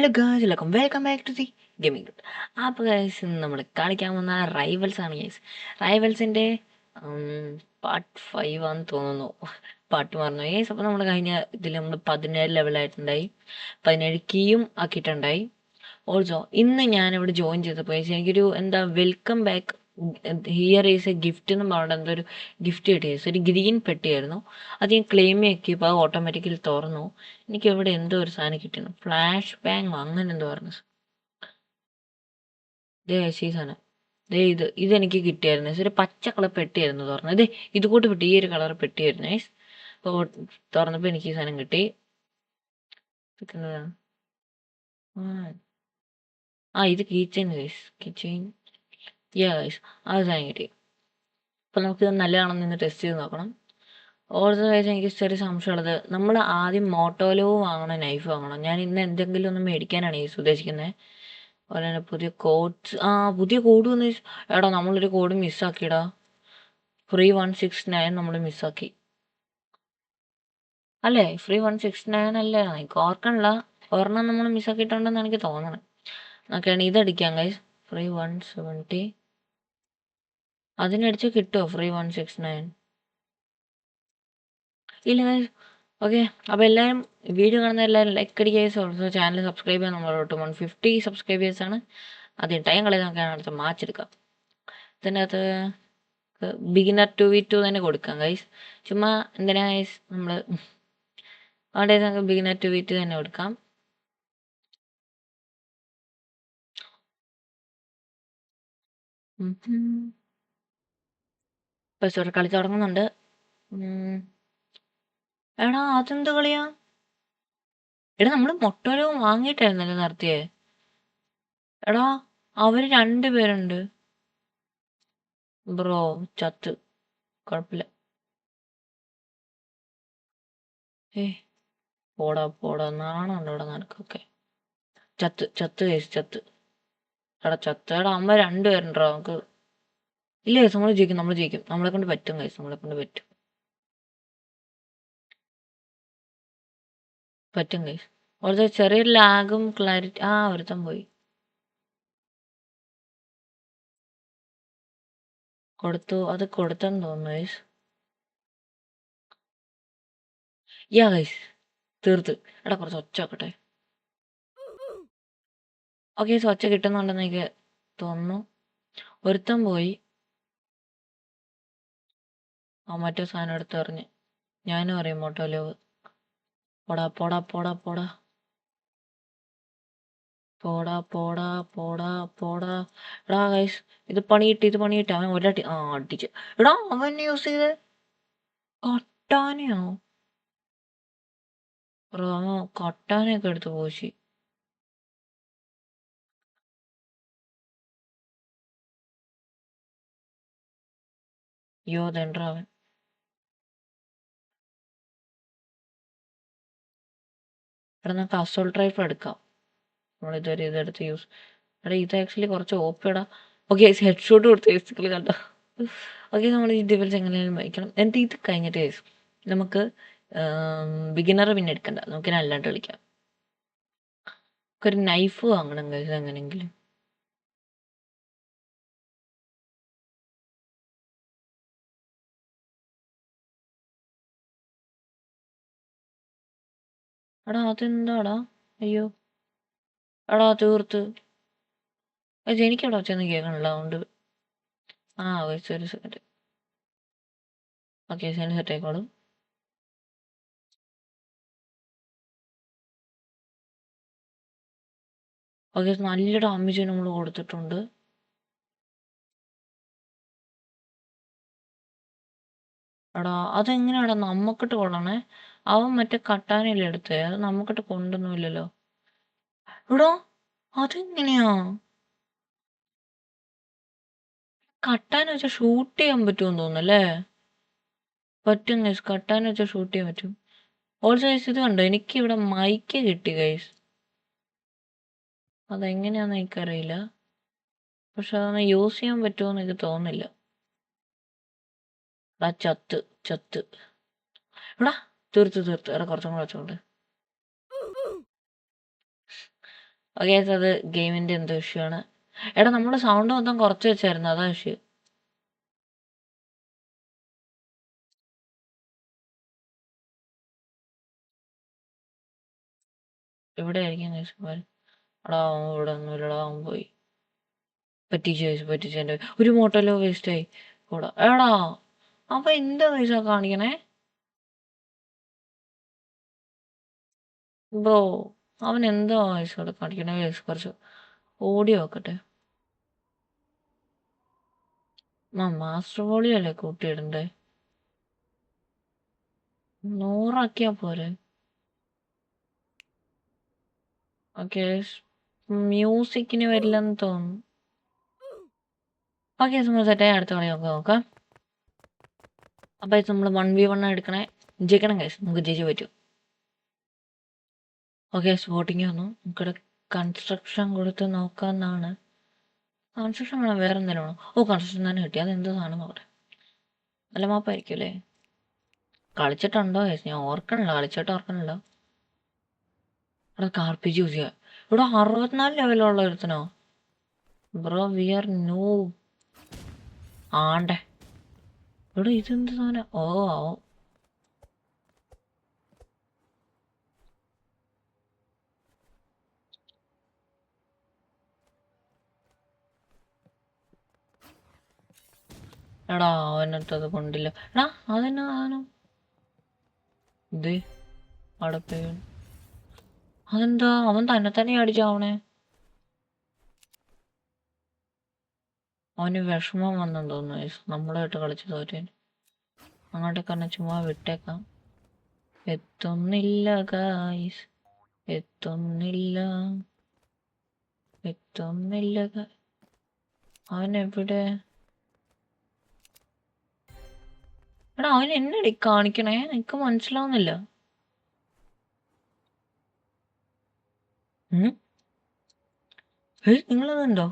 Hello guys, welcome back to the gaming dot. അപ്പോൾ guys, ഇന്ന് നമ്മൾ കളിക്കാൻ പോകുന്ന റൈവൽസ് ആണ് ഗൈസ്. റൈവൽസിൻ്റെ പാർട്ട് 5 ആണെന്ന് തോന്നുന്നു. പാർട്ട് മറന്നു ഗൈസ്. അപ്പോൾ നമ്മൾ കഴിഞ്ഞ ഇതിൽ നമ്മൾ 17 ലെവലായിട്ടുണ്ടായി, 17 കീയും ആക്കിയിട്ടുണ്ടായി. ഓൾസോ ഇന്ന് ഞാനിവിടെ ജോയിൻ ചെയ്തപ്പോൾ എനിക്കൊരു welcome back here is A gift എന്ന് പറഞ്ഞിട്ട് എന്തൊരു ഗിഫ്റ്റ് കിട്ടിയ ഒരു ഗ്രീൻ പെട്ടിയായിരുന്നു. അത് ഞാൻ ക്ലെയിം ആക്കിയപ്പോൾ അത് ഓട്ടോമാറ്റിക്കലി തുറന്നു. എനിക്ക് എവിടെ എന്തോ ഒരു സാധനം കിട്ടിയിരുന്നു, ഫ്ലാഷ് ബാങ് അങ്ങനെ എന്തോ പറഞ്ഞു. ദേ ഈ സാധനം, ഇതെനിക്ക് കിട്ടിയായിരുന്നു. ഒരു പച്ച കളർ പെട്ടിയായിരുന്നു തുറന്നത്. ഇത് കൂട്ട് പെട്ടി, ഈ ഒരു കളർ പെട്ടിയായിരുന്നു. അപ്പോൾ തുറന്നപ്പോൾ എനിക്ക് ഈ സാധനം കിട്ടി. ഇത് കീച്ചെയിൻ ഗൈസ്, കീച്ചെയിൻ. ഗൈസ്, ആ സാധനം കിട്ടി. അപ്പോൾ നമുക്ക് നല്ലതാണെന്ന് നിന്ന് ടെസ്റ്റ് ചെയ്ത് നോക്കണം. ഓൾസോ ഗൈസ്, എനിക്ക് ചെറിയ സംശയമുള്ളത്, നമ്മൾ ആദ്യം മോട്ടോലോ വാങ്ങണം, നൈഫ് വാങ്ങണം. ഞാൻ ഇന്ന് എന്തെങ്കിലും ഒന്ന് മേടിക്കാനാണ് ഈ ഉദ്ദേശിക്കുന്നത്. അതുപോലെ തന്നെ പുതിയ കോഡ്സ്, പുതിയ കോഡ് വന്ന്. എടാ, നമ്മളൊരു കോഡ് മിസ്സാക്കിയടാ. ഫ്രീ 169 നമ്മൾ മിസ്സാക്കി അല്ലേ? ഫ്രീ 169 അല്ലേ? എനിക്ക് ഓർക്കണില്ല. ഒരെണ്ണം നമ്മൾ മിസ്സാക്കിയിട്ടുണ്ടെന്ന് എനിക്ക് തോന്നണം. നോക്കിയാണ് ഇതടിക്കാം ഗൈസ്. ഫ്രീ 170 അതിനടിച്ച് കിട്ടുമോ ഫ്രീ 169? ഇല്ല ഗൈസ്. ഓക്കെ, അപ്പോൾ എല്ലാവരും വീഡിയോ കാണുന്ന എല്ലാവരും ലൈക്ക് അടിക്കുക. ഓൾസോ ചാനൽ സബ്സ്ക്രൈബ് ചെയ്യാൻ നമ്മളോട്ട് 150 സബ്സ്ക്രൈബേഴ്സാണ്. ആദ്യം ടൈം കളയാൻ നോക്കിയാണ് അടുത്ത മാച്ച് എടുക്കാം. ഇതിനകത്ത് ബിഗിനർ 2v2 തന്നെ കൊടുക്കാം ഗൈസ്. ചുമ്മാ എന്തിനാ ഗൈസ് നമ്മൾ അവിടെ നമുക്ക് ബിഗിനർ 2v2 തന്നെ കൊടുക്കാം. ബസ് ഇവിടെ കളി തുടങ്ങുന്നുണ്ട്. എടാ, അതെന്ത് കളിയാ? എടാ, നമ്മൾ മൊട്ടോലോ വാങ്ങിയിട്ടായിരുന്നല്ലോ നടത്തിയേ. എടാ, അവര് 2 പേരുണ്ട് ബ്രോ. ചത്ത്, കുഴപ്പമില്ല. പോടാ നാണുണ്ട് ഇവിടെ നിനക്കൊക്കെ. ചത്ത് കേസ്, ചത്ത്. എടാ ചത്ത്. എടാ, അമ്മ 2 പേരുണ്ടോ നമുക്ക്? ഇല്ല കേസ്, നമ്മൾ ജയിക്കും. നമ്മളെ കൊണ്ട് പറ്റും കേസ്, പറ്റും കേസ്. വളരെ ചെറിയൊരു ലാഗും ക്ലാരിറ്റി. ഒരുത്തം പോയി. അത് കൊടുത്തെന്ന് തോന്നുന്നു ഗൈസ്. ഗൈസ്, തീർത്ത്. എടാ, കുറച്ച് ഒച്ച വെക്കട്ടെ. ഓക്കെ, ഒച്ച കിട്ടുന്നുണ്ടെന്ന് എനിക്ക് തോന്നുന്നു. ഒരുത്തം പോയി. മറ്റേ സാധനം എടുത്ത് എറിഞ്ഞ്. ഞാനും അറിയാം മോട്ടോലോ. പോടാ. എടാ ഗൈസ്, ഇത് പണിയിട്ട് അവൻ ഒരടി അടിച്ച്. എടാ, അവൻ യൂസ് ചെയ്ത് കട്ടാനയോ? കട്ടാനൊക്കെ എടുത്ത് പോശി. തെണ്ടാ അവൻ. എടാ, നമുക്ക് അസോൾട്ട് റൈഫിൾ എടുക്കാം. നമ്മളിതുവരെ ഇതെടുത്ത് യൂസ്. എടാ, ഇത് ആക്ച്വലി കുറച്ച് ഓപ്പിടാ. ഓക്കെ, ഹെഡ് ഷോട്ട് കൊടുത്ത് ബേസിക്കലി കണ്ടോ. ഓക്കെ, നമ്മൾ ഈ ഡിവൽസ് എങ്ങനെയാലും വായിക്കണം. എന്നിട്ട് ഇത് കഴിഞ്ഞിട്ട് നമുക്ക് ബിഗിനർ പിന്നെ എടുക്കണ്ട, നമുക്ക് അല്ലാണ്ട് കളിക്കാം. ഒരു നൈഫ് വാങ്ങണം ഗൈസ് എങ്ങനെയെങ്കിലും. എടാ, അതെന്താടാ? അയ്യോ, എടാ തീർത്ത്. എനിക്കവിടെ വെച്ചൊന്നും കേൾക്കണില്ല, അതുകൊണ്ട് ഒരു സെക്കൻഡ്. ഓക്കെ, സെറ്റ് ആയിക്കോളും. ഓക്കെ, നല്ല ഡാമേജ് നമ്മൾ കൊടുത്തിട്ടുണ്ട്. എടാ, അതെങ്ങനെയാടാ നമ്മക്കിട്ട് കൊള്ളണേ? അവൻ മറ്റേ കട്ടാനല്ലേ എടുത്തേ, അത് നമുക്കിട്ട് കൊണ്ടൊന്നുമില്ലല്ലോ. എടാ, അതെങ്ങനെയാ? കട്ടാൻ വെച്ചാൽ ഷൂട്ട് ചെയ്യാൻ പറ്റുമെന്ന് തോന്നുന്നല്ലേ? പറ്റും ഗൈസ്, കട്ടാൻ വെച്ചാൽ ഷൂട്ട് ചെയ്യാൻ പറ്റും. ഓൾസോ ഗൈസ്, ഇത് കണ്ടോ, എനിക്ക് ഇവിടെ മൈക്ക് കിട്ടി ഗൈസ്. അതെങ്ങനെയാന്ന് എനിക്കറിയില്ല, പക്ഷെ അതൊന്ന് യൂസ് ചെയ്യാൻ പറ്റുമെന്ന് എനിക്ക് തോന്നുന്നില്ല. എടാ, ചത്ത്. എടാ, തീർത്ത്. എടാ, കുറച്ചും കൂടെ വെച്ചോണ്ട്. ഓക്കെ അത് ഗെയിമിന്റെ എന്തോ ഇഷ്യൂ ആണ്. എടാ നമ്മുടെ സൗണ്ട് മൊത്തം കുറച്ച് വെച്ചായിരുന്നു, അതാ ഇഷ്യൂ. ഇവിടെ ആയിരിക്കും എടാ ഇവിടെ ഒന്നുമില്ലടാ, അവൻ പോയി. പറ്റിച്ചു എൻ്റെ ഒരു മോട്ടോലോ വേസ്റ്റായി കൂടാ. എടാ അപ്പൊ എന്താ പൈസ കാണിക്കണേ ബ്രോ? അവൻ എന്താ പൈസ ഇവിടെ കാണിക്കണേ? കുറച്ച് ഓടി നോക്കട്ടെ. മാസ്റ്റർ വോളിയല്ലേ കൂട്ടിയിടണ്ടേ? 100 പോരെ? ഓക്കെ മ്യൂസിക്കിന് വരില്ലെന്ന് തോന്നുന്നു. ഓക്കെ സെറ്റായി, അടുത്ത കളി നോക്കാം. അപ്പൊ ഇത് നമ്മൾ 1v1 എടുക്കണേ. ജയിക്കണം ഗൈസ്, നമുക്ക് ജയിച്ചു പറ്റും. ഓക്കെ സ്പോട്ടിങ് വന്നു. നമുക്കിവിടെ കൺസ്ട്രക്ഷൻ കൊടുത്ത് നോക്കാന്നാണ്. കൺസ്ട്രക്ഷൻ വേണം, വേറെ എന്തെങ്കിലും വേണം. ഓ കൺസ്ട്രക്ഷൻ തന്നെ കിട്ടി. അത് എന്ത് സാധനം നോക്കട്ടെ. നല്ല മാപ്പായിരിക്കും അല്ലേ? കളിച്ചിട്ടുണ്ടോ ഗൈസ്? ഞാൻ ഓർക്കണില്ല, ഓർക്കണില്ല. ഇവിടെ കാർപ്പിച്ച് യൂസ് ചെയ്യാം. ഇവിടെ 64 ലെവലുള്ള ഒരുത്തനോ ബ്രോ? വി ആർ ന്യൂ ആണ്ടേ. ഇവിടെ ഇതെന്ത് സാധനം? ഓ എടാ അവനടുത്തത് കൊണ്ടില്ല. എടാ അതെന്നാ സാധനം? ഇത് അടപ്പ അതെന്താ അവൻ തന്നെ അടിച്ചാവണേ? അവന് വിഷമം വന്നെന്ന് തോന്നുന്നു നമ്മളായിട്ട് കളിച്ച് തോറ്റേന്. അങ്ങോട്ടേക്ക് തന്നെ ചുമ്മാ വിട്ടേക്കാം. എത്തുന്നില്ല ഗായ്സ്, എത്തുന്നില്ല. അവൻ എവിടെ? എടാ അവൻ എന്നടി കാണിക്കണേ? എനിക്ക് മനസ്സിലാവുന്നില്ല. നിങ്ങളതുണ്ടോ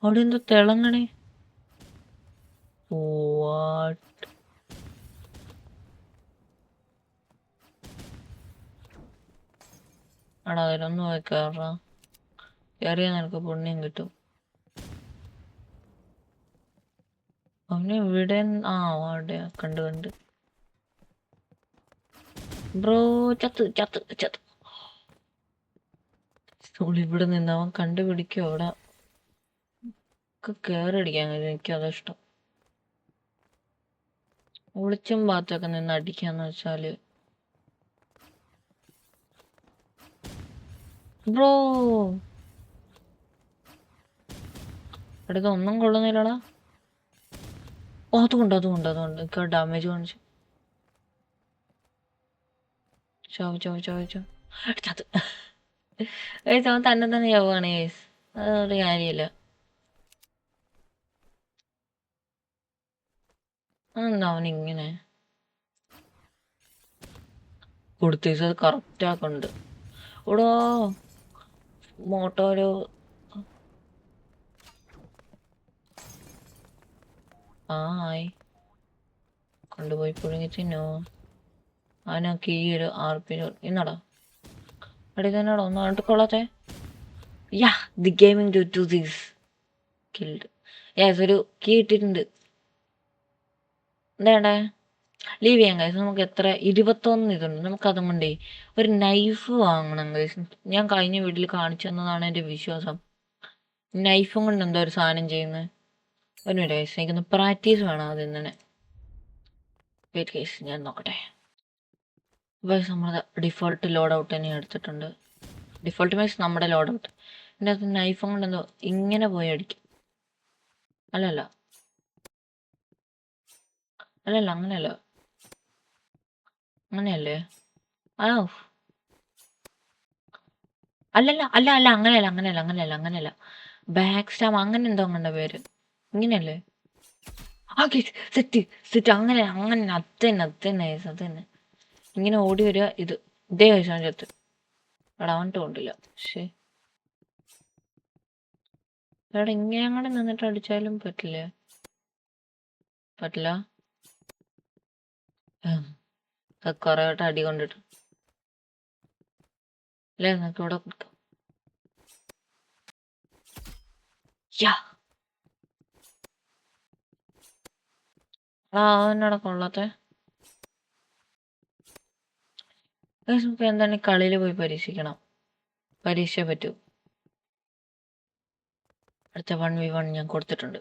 അവിടെ? എന്തോ തിളങ്ങണേ? എടാ അതിലൊന്നും പോയി കയറിയാ നിനക്ക് പുണ്യം കിട്ടും. അവന് ഇവിടെ അവിടെ കണ്ട് ബ്രോ. ചത്ത് ഇവിടെ നിന്ന് അവൻ കണ്ടുപിടിക്കും. അവിടെ കേറടിക്കാൻ എനിക്കതിഷ്ടം. ഒളിച്ചും ഭാഗത്തൊക്കെ നിന്ന് അടിക്കാന്ന് വെച്ചാല് ബ്രോ ഒന്നും കൊള്ളുന്നില്ലടാ. ഓ അതുകൊണ്ട് എനിക്ക് ഡാമേജ് കാണിച്ചു. അവൻ തന്നെ ചാവുകയാണ് ഗൈസ്. അതൊരു കാര്യമില്ല. അതെന്താ അവനിങ്ങനെ കൊടുത്തത്? കറക്റ്റ് ആക്കണ്ട്. ഇവിടെ മോട്ടോര് ആയി കൊണ്ടുപോയി പുഴുങ്ങി തിന്നോ. അവനൊക്കെ ഈ ഒരു RP ഇന്നടാ അടി തന്നെടാ. ഒന്ന് കണ്ടിട്ട് കൊള്ളാത്തെ. Ya the gaming to this killed. Yes ഒരു കീ ഇട്ടിട്ടുണ്ട്. എന്താണ്ടേ ലീവ് ചെയ്യാം കൈസ്. നമുക്ക് എത്ര 21 ഇതുണ്ട്. നമുക്കതും കൊണ്ടേ ഒരു നൈഫ് വാങ്ങണം കൈസ്. ഞാൻ കഴിഞ്ഞ വീട്ടിൽ കാണിച്ചു തന്നതാണ് എൻ്റെ വിശ്വാസം. നൈഫും കൊണ്ട് എന്താ ഒരു സാധനം ചെയ്യുന്നത്? ഒരു മിനിറ്റ് കൈസ്, എനിക്കൊന്ന് പ്രാക്ടീസ് വേണം അതിൽ തന്നെ. വെയിറ്റ് കൈസ്, ഞാൻ നോക്കട്ടെ. ഗൈസ് നമ്മൾ ഡിഫോൾട്ട് ലോഡ് ഔട്ട് തന്നെ എടുത്തിട്ടുണ്ട്. ഡിഫോൾട്ട് മീൻസ് നമ്മുടെ ലോഡ് ഔട്ട്. എൻ്റെ അത് നൈഫും കൊണ്ട് എന്തോ ഇങ്ങനെ പോയി അടിക്കും. അല്ലല്ല അങ്ങനെയല്ല. അങ്ങനെയല്ലേ? ആ അങ്ങനെയല്ല. ബാക്ക് സ്റ്റാം അങ്ങനെ എന്തോ അങ്ങണ്ട പേര്. ഇങ്ങനെയല്ലേ? സെറ്റ് അങ്ങനെ അത് തന്നെ. ഇങ്ങനെ ഓടി വരിക. ഇതേ കഴിച്ചാൽ ചത്ത്. എടാ അവൻട്ട് കൊണ്ടില്ല. ശരി എടാ ഇങ്ങനെ അങ്ങോട്ട് നിന്നിട്ട് അടിച്ചാലും പറ്റില്ല. കൊറേ വട്ടം അടി കൊണ്ടിട്ട് അല്ലേ? നിനക്ക് ഇവിടെ കൊടുക്കാം. യാ എന്നോടെ കൊള്ളാത്തെ നമുക്ക് എന്താണ് കളിയിൽ പോയി പരീക്ഷിക്കണം. പരീക്ഷ പറ്റൂ. അടുത്ത 1v1 ഞാൻ കൊടുത്തിട്ടുണ്ട്.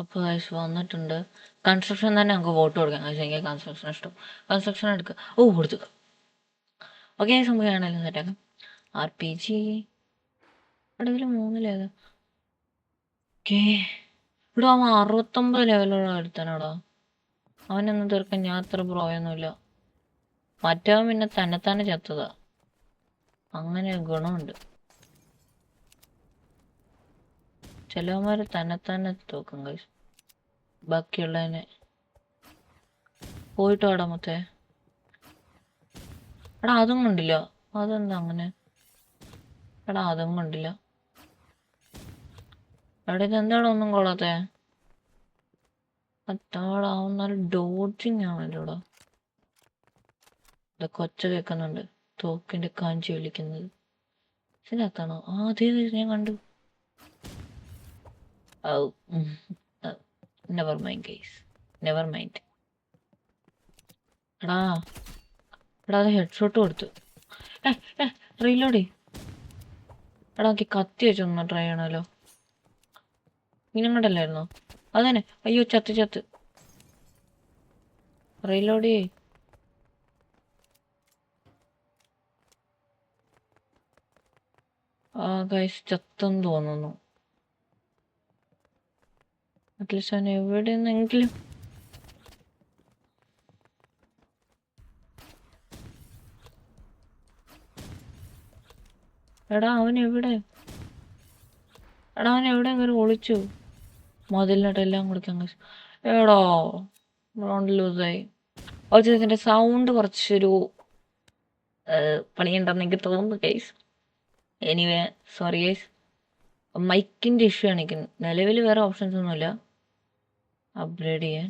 അപ്പോൾ ഗൈസ് വന്നിട്ടുണ്ട്. കൺസ്ട്രക്ഷൻ തന്നെ നമുക്ക് വോട്ട് കൊടുക്കാം. ഗൈസ് എനിക്ക് കൺസ്ട്രക്ഷൻ ഇഷ്ടം. കൺസ്ട്രക്ഷൻ എടുക്കുക. കൊടുത്തു. ഓക്കെ ഗൈസ് നമുക്ക് ആണെങ്കിലും സെറ്റാക്കാം. RPG ഇവിടെ ഇതിൽ 3 ഓക്കെ. ഇവിടെ അവൻ 69 ലെവലുള്ള എടുത്താനാടാ. അവനൊന്നും തീർക്കാൻ ഞാൻ അത്ര പ്രോയൊന്നുമില്ല. മറ്റവൻ പിന്നെ തന്നെത്താനെ ചത്തതാ. അങ്ങനെ ഗുണമുണ്ട്. ചിലവന്മാര് തന്നെത്താനെ തോക്കും ഗൈസ്. ബാക്കിയുള്ളതിനെ പോയിട്ട് വാടാ മൊത്തേ. എടാ അതും കണ്ടില്ല. അതെന്താ അങ്ങനെ? എടാ അതും കണ്ടില്ല. എടാ ഇതെന്താടാ ഒന്നും കൊള്ളാത്തെ? അത്താടാവുന്നാലും ഡോഡ്ജിങ് ആണല്ലോ ഇവിടെ. ഇതൊക്കെ ഒച്ച കേൾക്കുന്നുണ്ട്. തോക്കിന്റെ കാഞ്ചി വിളിക്കുന്നത് ഇതിനകത്താണോ? അതേ ഞാൻ കണ്ടു. Never mind guys, never mind. എടാ അത് ഹെഡ്ഷോട്ട് കൊടുത്തു. റീലോഡി. എടാ എനിക്ക് കത്തി വെച്ചൊന്ന് ട്രൈ ചെയ്യണമല്ലോ. ഇങ്ങോട്ടല്ലായിരുന്നോ? അതന്നെ. അയ്യോ ചത്ത്. റീലോഡി. ഗൈസ് ചത്തെന്ന് തോന്നുന്നു. അറ്റ്ലീസ്റ്റ് അവൻ എവിടെ നിന്നെങ്കിലും അവൻ എവിടെ കയറി ഒളിച്ചു? മതിലിനട്ടെല്ലാം കൊടുക്കാൻ റൗണ്ട് ലൂസായി. ഇതിന്റെ സൗണ്ട് കുറച്ചൊരു പണിയുണ്ടെന്ന് എനിക്ക് തോന്നുന്നു ഗൈസ്. Anyway sorry guys. മൈക്കിന്റെ ഇഷ്യൂ ആണ്. എനിക്ക് നിലവിൽ വേറെ ഓപ്ഷൻസ് ഒന്നുമില്ല അപ്ഗ്രേഡ് ചെയ്യാൻ.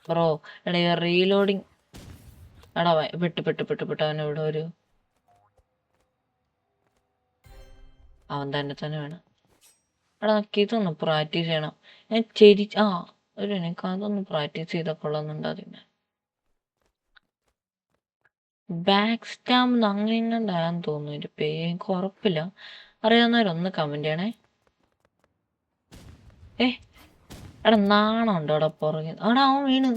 Bro reloading. പെട്ട് അവനെവിടെ അവൻ തന്നെ വേണം. ഇതൊന്ന് പ്രാക്ടീസ് ചെയ്യണം. ഞാൻ എനിക്ക് അതൊന്ന് പ്രാക്ടീസ് ചെയ്താൽ കൊള്ളാമെന്നുണ്ട്. അതിന് ബാക്ക് സ്റ്റാമ്പ് അങ്ങനെ എങ്ങാണ്ടാന്ന് തോന്നുന്നു എൻ്റെ പേര്. എനിക്ക് ഉറപ്പില്ല. അറിയാവുന്നവരൊന്ന് കമന്റ് ചെയ്യണേ. നാണമുണ്ടോ അവിടെ പുറകെ? അവൻ വീണ്.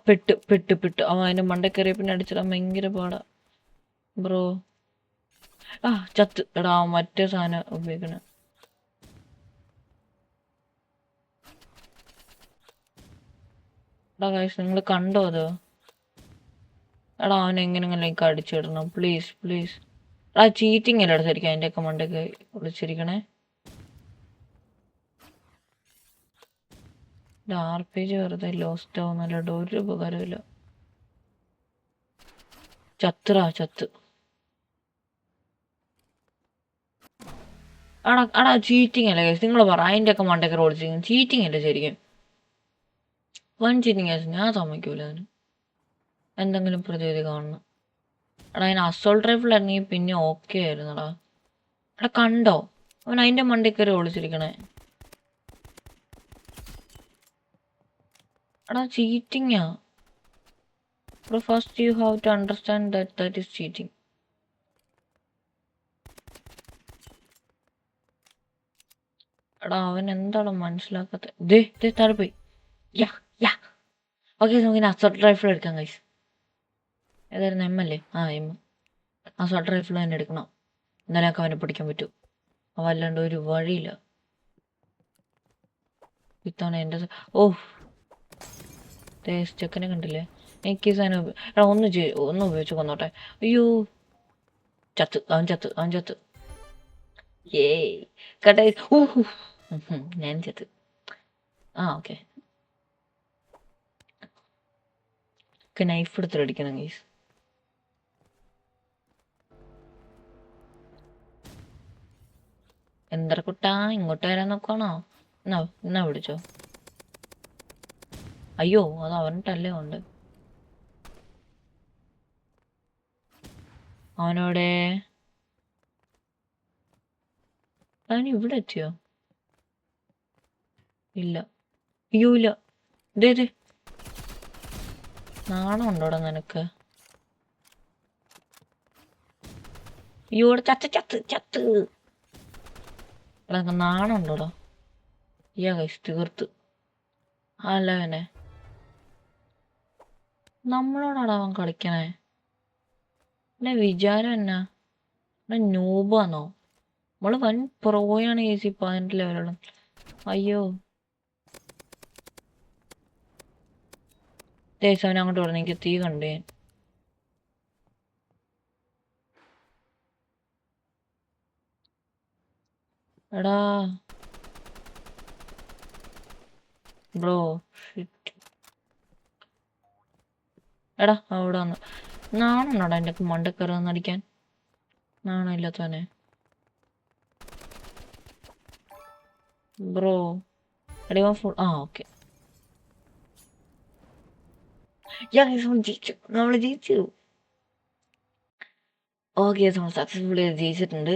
പെട്ട് അവൻ അതിന്റെ മണ്ട കയറിയ പിന്നെ അടിച്ചിടാൻ ഭയങ്കര പാടാ ബ്രോ. ചത്ത്. മറ്റേ സാധനം ഉപയോഗിക്കണ. നിങ്ങൾ കണ്ടോ അത്? അവൻ എങ്ങനെയെങ്കിലും അടിച്ചിടണം പ്ലീസ്. ചീറ്റിംഗ് അല്ലേ ശരിക്കും അതിൻ്റെയൊക്കെ മണ്ടൊക്കെ വിളിച്ചിരിക്കണേ. RPG വെറുതെ ലോസ്റ്റ് ആവുന്നല്ലാണ്ട് ഒരു ഉപകാരമില്ല. ചത്ത്. ചീറ്റിംഗ് അല്ലേ നിങ്ങൾ പറ? അതിൻ്റെയൊക്കെ മണ്ടൊക്കെ ഓടിച്ചിരിക്കും. ചീറ്റിംഗ് അല്ലേ ശരിക്കും? ചീറ്റിംഗ് ഞാൻ സമ്മതിക്കൂല. അതിന് എന്തെങ്കിലും പ്രതിവിധി കാണണം. അതിന് അസോൾട്ട് റൈഫിൾ ആയിരുന്നെങ്കിൽ പിന്നെ ഓക്കെ ആയിരുന്നടാ. കണ്ടോ അവൻ അതിന്റെ മണ്ടയിൽ കയറി ഒളിച്ചിരിക്കണേ? ചീറ്റിംഗാ. First you have to understand that is cheating. അവൻ എന്താണ് മനസ്സിലാക്കാത്ത? താഴെ പോയി. ഓക്കെ നമുക്ക് അസോൾട്ട് റൈഫിൾ എടുക്കാം ഗൈസ്. ഏതായിരുന്നു? M അല്ലേ? M. അസോൾട്ട് റൈഫിൾ തന്നെ എടുക്കണം. എന്നാലൊക്കെ അവനെ പിടിക്കാൻ പറ്റൂ. അവല്ലാണ്ട് ഒരു വഴിയില്ല. ഇത്തവണ എൻ്റെ ചെക്കനെ കണ്ടില്ലേ? എനിക്ക് ഈ സാധനം ഒന്ന് ഉപയോഗിച്ച് കൊന്നോട്ടെ. അയ്യോ അവൻ ചത്ത്. കട്ടെ. ഞാൻ ചത്ത്. ഓക്കെ. നൈഫ് എടുത്തിട്ടടിക്കണം ഗൈസ്. കുട്ടാ ഇങ്ങോട്ട് വരാൻ നോക്കണോ? എന്നാ പിടിച്ചോ. അയ്യോ അത് അവനിട്ടല്ലേ ഉണ്ട്. അവനോടെ അവൻ ഇവിടെ എത്തിയോ? ഇല്ല. അയ്യോ ഇല്ല. ഇതേ നാണം ഉണ്ടോടാ നിനക്ക്? അയ്യോ ഇവിടെ ചത്ത് ചത്ത് ചത്ത്. എടാ നാണം ഉണ്ടോടാ? കൈസ് തീർത്ത്. അല്ല അവനെ നമ്മളോടാടാ അവൻ കളിക്കണേ. എന്നെ വിചാരം എന്നാ നൂബാന്നോ? നമ്മള് വൻ പ്രോയാണ് കേസ്. 18 ലെവലുള്ള. അയ്യോ ദേശവനെ അങ്ങോട്ട് പറഞ്ഞു. എനിക്ക് തീ കണ്ടേ. എടാ ബ്രോ എടാ അവിടെ വന്ന് നാണുണ്ടോടാ എൻ്റെ മണ്ടക്കറി വന്നടിക്കാൻ? നാണില്ലാത്തവനെ ബ്രോ. എടാ ഫുൾ ഓക്കെ. ജയിച്ചു. നമ്മൾ ജയിച്ചു. ഓക്കെ നമ്മൾ സക്സസ്ഫുള്ളി ജയിച്ചിട്ടുണ്ട്.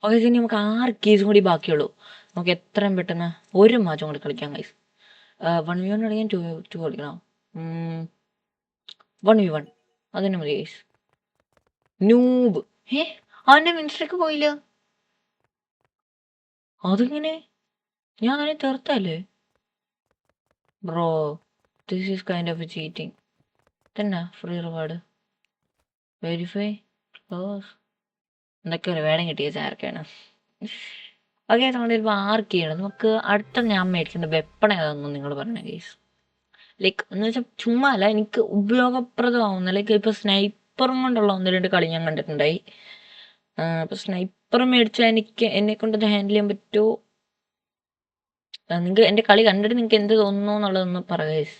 ഓക്കെ ഇനി നമുക്ക് 6 കേസും കൂടി ബാക്കിയുള്ളൂ. നമുക്ക് എത്രയും പെട്ടെന്ന് ഒരു മാച്ചും കൂടി കളിക്കാം ഗൈസ്. 1v1 കളിക്കാൻ 2 കളിക്കണം. 1v1 അതിന് മതി ഗൈസ്. നൂബ് അവന്റെ മിനിസ്റ്റർക്ക് പോയില്ല. അതിങ്ങനെ ഞാൻ അങ്ങനെ തീർത്തല്ലേ bro. This is kind of cheating തന്നെ. ഫ്രീ റിവാർഡ് വെരിഫൈ ക്ലോസ് എന്തൊക്കെ വേണം കിട്ടിയ ആർക്കാണ്. ഓക്കെ നമ്മളിപ്പോൾ 6 കീയാണ്. നമുക്ക് അടുത്ത ഞാൻ മേടിക്കേണ്ട വെപ്പൺ ഏതാണെന്ന് നിങ്ങൾ പറഞ്ഞ കേസ്. ലൈക്ക് എന്ന് വെച്ചാൽ ചുമ്മാ അല്ല, എനിക്ക് ഉപയോഗപ്രദമാവുന്ന ലൈക്ക് ഇപ്പൊ സ്നൈപ്പറും കൊണ്ടുള്ള 1-2 കളി ഞാൻ കണ്ടിട്ടുണ്ടായി. അപ്പൊ സ്നൈപ്പർ മേടിച്ചാൽ എന്നെ കൊണ്ട് ഹാൻഡിൽ ചെയ്യാൻ പറ്റുമോ? നിങ്ങൾക്ക് എൻ്റെ കളി കണ്ടിട്ട് നിങ്ങൾക്ക് എന്ത് തോന്നുന്നു എന്നുള്ളതൊന്ന് പറയുക.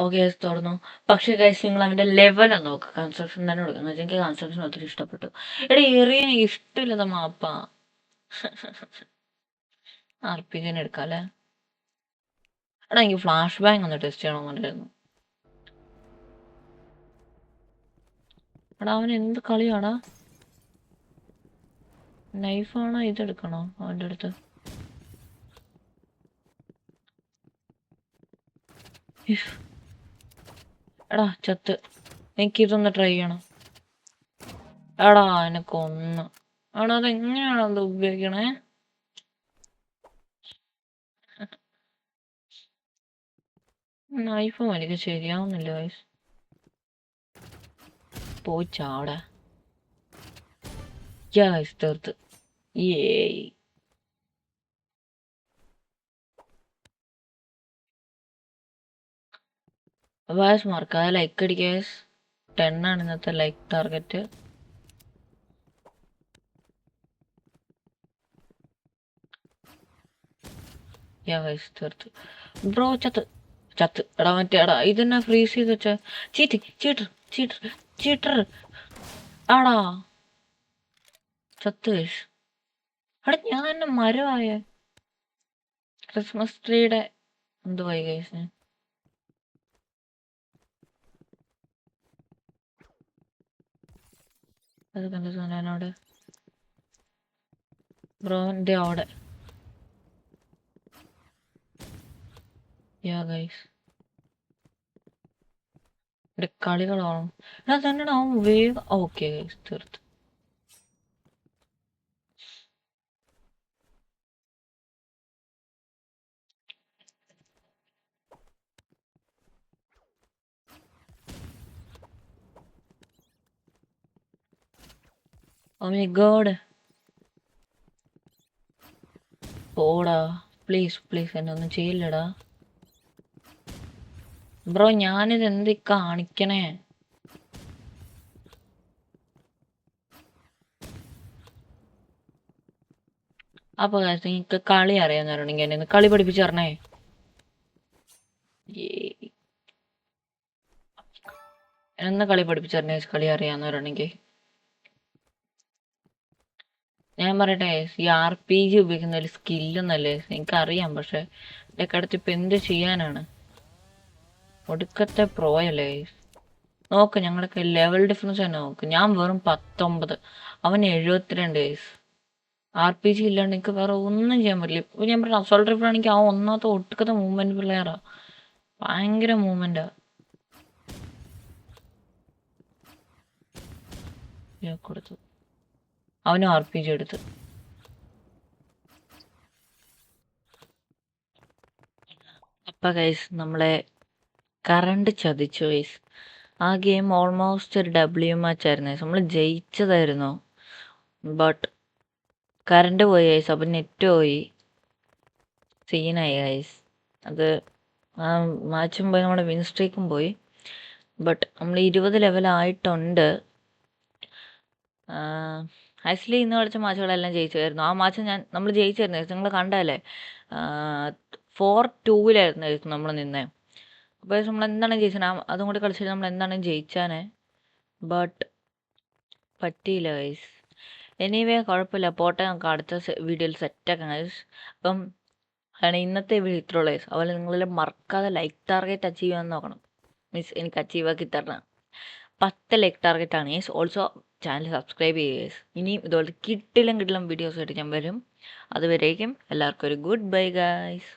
ഓക്കെ തുറന്നു. പക്ഷേ ഗൈസ് നിങ്ങൾ അവൻ്റെ ലെവലാണ് നോക്കുക. കൺസ്ട്രക്ഷൻ തന്നെ കൊടുക്കുന്നത്. എനിക്ക് കൺസ്ട്രക്ഷൻ ഒത്തിരി ഇഷ്ടപ്പെട്ടു. എടാ ഏറിയ എനിക്ക് ഇഷ്ടമില്ലാത്ത മാപ്പാ. RPG എടുക്കാം അല്ലേ? എടാ എനിക്ക് ഫ്ലാഷ് ബാങ്ക് ഒന്ന് ടെസ്റ്റ് ചെയ്യണമെന്നുണ്ടായിരുന്നു. എടാ അവൻ എന്ത് കളിയാടാ? നൈഫാണോ ഇതെടുക്കണോ അവൻ്റെ അടുത്ത്? എടാ ചത്ത്. എനിക്കിതൊന്ന് ട്രൈ ചെയ്യണം. എടാ എനക്കൊന്ന്. എടാ അതെങ്ങനെയാണ് അത് ഉപയോഗിക്കണേ? നൈഫും എനിക്ക് ശരിയാവുന്നില്ല വയസ്സ്. പോയി ചാടാ. തീർത്ത്. ഏയ് വായസ് മറക്കാതെ ലൈക്ക് അടിക്കുക. 10 ആണ് ഇന്നത്തെ ലൈക്ക് ടാർഗറ്റ്. തീർത്ത് ബ്രോ. ചത്ത് ചത്ത്. എടാ മറ്റേ എടാ ഇതെന്നാ ഫ്രീസ് ചെയ്ത് വെച്ച ചീറ്റർ ചീറ്റർ ചീറ്റർ. ആടാ ചത്ത് ഗൈസ്. എടാ ഞാൻ തന്നെ മരമായ ക്രിസ്മസ് ട്രീയുടെ എന്തുവായി ഗൈസ്. അതൊക്കെ എന്താ സാധനോട് ബ്രോന്റെ അവിടെ. ഗൈസ് എൻ്റെ കളികളാണോ? എടാ തന്നെ അവൻ വേഗം. ഓക്കെ ഗൈസ് തീർത്ത്. Oh my god. പോടാ പ്ലീസ് പ്ലീസ് എന്നെ ഒന്നും ചെയ്യില്ലടാ ബ്രോ. ഞാനിത് എന്ത് കാണിക്കണേ? അപ്പൊ നിങ്ങക്ക് കളി അറിയാവുന്നവരുണ്ടെങ്കിൽ എന്നെ ഒന്ന് കളി പഠിപ്പിച്ചു തരണേ. എന്നെ കളി പഠിപ്പിച്ചു തരണേ കളി അറിയാവുന്നവരുണ്ടെങ്കിൽ. ഞാൻ പറയട്ടെ, ഈ RPG ഉപയോഗിക്കുന്ന ഒരു സ്കില്ലൊന്നല്ലേ എനിക്കറിയാം. പക്ഷെ ഇതൊക്കെ അടുത്ത് ഇപ്പൊ എന്ത് ചെയ്യാനാണ്? ഒടുക്കത്തെ പ്രോയല്ലേ. നോക്ക്, ഞങ്ങളൊക്കെ ലെവൽ ഡിഫറൻസ് തന്നെ നോക്ക്. ഞാൻ വെറും 19, അവൻ 72. RPG ഇല്ലാണ്ട് എനിക്ക് വേറെ ഒന്നും ചെയ്യാൻ പറ്റില്ല. ഇപ്പൊ ഞാൻ പറഞ്ഞ അസോൾട്ട് റൈഫിൾ ആണെങ്കിൽ ആ ഒന്നാമത്തെ ഒട്ടുക്കത്തെ മൂവ്മെന്റ് പിള്ളേരാ, ഭയങ്കര മൂവ്മെന്റാ. കൊടുത്തു, അവനും RPG എടുത്ത്. അപ്പൊ ഗൈസ് നമ്മളെ കറണ്ട് ചതിച്ചു ഗൈസ്. ആ ഗെയിം ഓൾമോസ്റ്റ് ഒരു മാച്ച് ആയിരുന്നു. നമ്മൾ ജയിച്ചതായിരുന്നു. ബട്ട് കറണ്ട് പോയി ഗൈസ്. അപ്പം നെറ്റ് പോയി, സീനായി ഗൈസ്. അത് ആ മാച്ചും പോയി, നമ്മുടെ വിൻ സ്ട്രീക്കും പോയി. ബട്ട് നമ്മൾ 20 ലെവലായിട്ടുണ്ട്. ആക്ച്വലി ഇന്ന് കളിച്ച മാച്ചുകളെല്ലാം ജയിച്ചായിരുന്നു. ആ മാച്ച് നമ്മൾ ജയിച്ചായിരുന്നു, നിങ്ങൾ കണ്ടല്ലേ. 4-2 നമ്മൾ നിന്നേ. അപ്പോൾ നമ്മൾ എന്താണ് ജയിച്ചത്, അതും കൂടി കളിച്ചിട്ട് നമ്മൾ എന്താണ് ജയിച്ചാനേ. ബട്ട് പറ്റിയില്ല ഗൈസ്. എനിവേ കുഴപ്പമില്ല, പോട്ടെ. നമുക്ക് അടുത്ത വീഡിയോയിൽ സെറ്റാക്കാം ഗൈസ്. അപ്പം അതാണ് ഇന്നത്തെ വീഡിയോ ഇത്രയുള്ളൂ ഗൈസ്. അതുപോലെ നിങ്ങളെല്ലാം മറക്കാതെ ലൈക്ക് ടാർഗറ്റ് അച്ചീവ് ചെയ്യാൻ നോക്കണം. മീൻസ് എനിക്ക് അച്ചീവ് ആക്കി തരണം. 10 ലൈക്ക് ടാർഗറ്റാണ് ഗൈസ്. ഓൾസോ ചാനൽ സബ്സ്ക്രൈബ് ചെയ്യുക ഗൈസ്. ഇനിയും ഇതുപോലെ കിട്ടില്ല വീഡിയോസ് ആയിട്ട് ഞാൻ വരും. അതുവരേക്കും എല്ലാവർക്കും ഒരു ഗുഡ് ബൈ ഗൈസ്.